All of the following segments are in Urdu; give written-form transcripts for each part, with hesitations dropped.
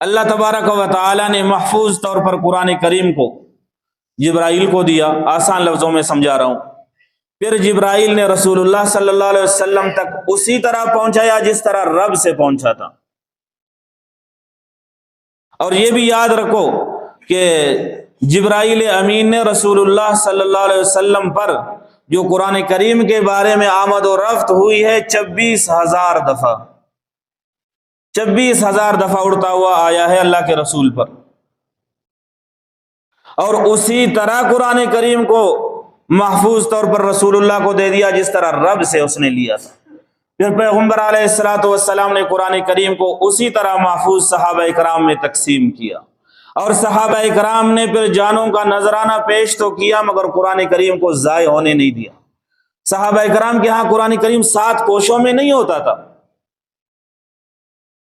اللہ تبارک و تعالی نے محفوظ طور پر قرآن کریم کو جبرائیل کو دیا، آسان لفظوں میں سمجھا رہا ہوں، پھر جبرائیل نے رسول اللہ صلی اللہ علیہ وسلم تک اسی طرح پہنچایا جس طرح رب سے پہنچا تھا۔ اور یہ بھی یاد رکھو کہ جبرائیل امین نے رسول اللہ صلی اللہ علیہ وسلم پر جو قرآن کریم کے بارے میں آمد و رفت ہوئی ہے 26,000 دفعہ، 26,000 دفعہ اڑتا ہوا آیا ہے اللہ کے رسول پر، اور اسی طرح قرآن کریم کو محفوظ طور پر رسول اللہ کو دے دیا جس طرح رب سے اس نے لیا تھا۔ پھر پیغمبر علیہ الصلوۃ والسلام نے قرآن کریم کو اسی طرح محفوظ صحابہ کرام میں تقسیم کیا، اور صحابہ کرام نے پھر جانوں کا نذرانہ پیش تو کیا مگر قرآن کریم کو ضائع ہونے نہیں دیا۔ صحابہ کرام کے ہاں قرآن کریم 7 کوشوں میں نہیں ہوتا تھا،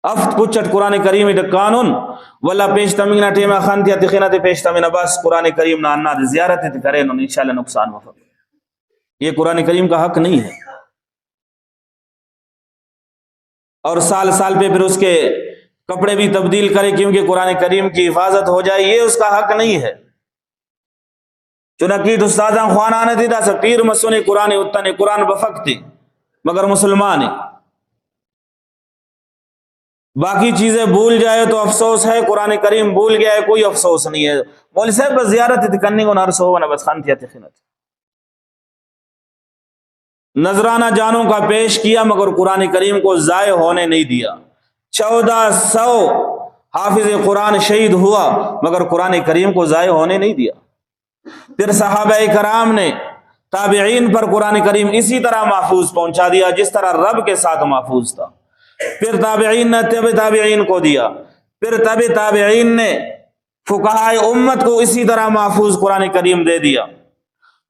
افت پچٹ قرآن کریم قانون ولا پیش تمینا ٹیما خانتیا تخینات پیش تمینا بس قرآن کریم نہ انا زیارت کرے انہوں نے انشاءاللہ نقصان وفق، یہ قرآن کریم کا حق نہیں ہے۔ اور سال سال پہ پھر اس کے کپڑے بھی تبدیل کرے کیونکہ قرآن کریم کی حفاظت ہو جائے، یہ اس کا حق نہیں ہے۔ چنانکہ استاداں خوان آنے تھی دا سپیر مسونے قرآن اتنے قرآن بفق تھی مگر مسلمان ہے، باقی چیزیں بھول جائے تو افسوس ہے، قرآن کریم بھول گیا ہے کوئی افسوس نہیں ہے۔ مول صاحب بس زیارت کرنے کو نرس ہو بس خانتیا تخینت نذرانہ جانوں کا پیش کیا مگر قرآن کریم کو ضائع ہونے نہیں دیا۔ 1400 حافظ قرآن شہید ہوا مگر قرآن کریم کو ضائع ہونے نہیں دیا۔ پھر صحابہ کرام نے تابعین پر قرآن کریم اسی طرح محفوظ پہنچا دیا جس طرح رب کے ساتھ محفوظ تھا۔ پھر تابعین نے تبع تابعین کو دیا، پھر تبع تابعین نے فقہائے امت کو اسی طرح محفوظ قرآن کریم دے دیا،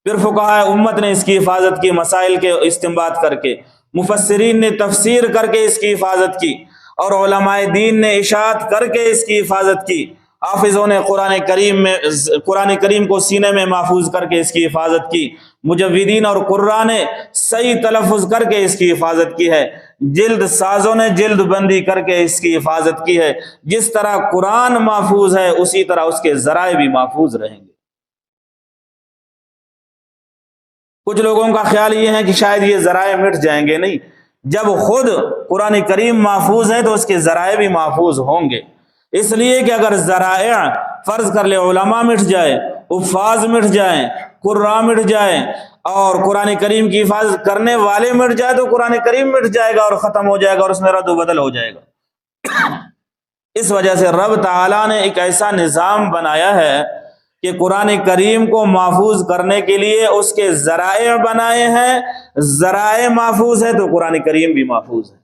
پھر فقہائے امت نے اس کی حفاظت کی، مسائل کے استنباط کر کے، مفسرین نے تفسیر کر کے اس کی حفاظت کی، اور علماء دین نے اشاعت کر کے اس کی حفاظت کی، حافظوں نے قرآن کریم کو سینے میں محفوظ کر کے اس کی حفاظت کی، مجودین اور قراء نے صحیح تلفظ کر کے اس کی حفاظت کی ہے، جلد سازوں نے جلد بندی کر کے اس کی حفاظت کی ہے۔ جس طرح قرآن محفوظ ہے اسی طرح اس کے ذرائع بھی محفوظ رہیں گے۔ کچھ لوگوں کا خیال یہ ہے کہ شاید یہ ذرائع مٹ جائیں گے، نہیں، جب خود قرآن کریم محفوظ ہے تو اس کے ذرائع بھی محفوظ ہوں گے۔ اس لیے کہ اگر ذرائع فرض کر لے علماء مٹ جائے، حفاظ مٹ جائیں، قراء مٹ جائیں، اور قرآن کریم کی حفاظت کرنے والے مٹ جائے تو قرآن کریم مٹ جائے گا اور ختم ہو جائے گا اور اس میں رد و بدل ہو جائے گا۔ اس وجہ سے رب تعالیٰ نے ایک ایسا نظام بنایا ہے کہ قرآن کریم کو محفوظ کرنے کے لیے اس کے ذرائع بنائے ہیں، ذرائع محفوظ ہے تو قرآن کریم بھی محفوظ ہے۔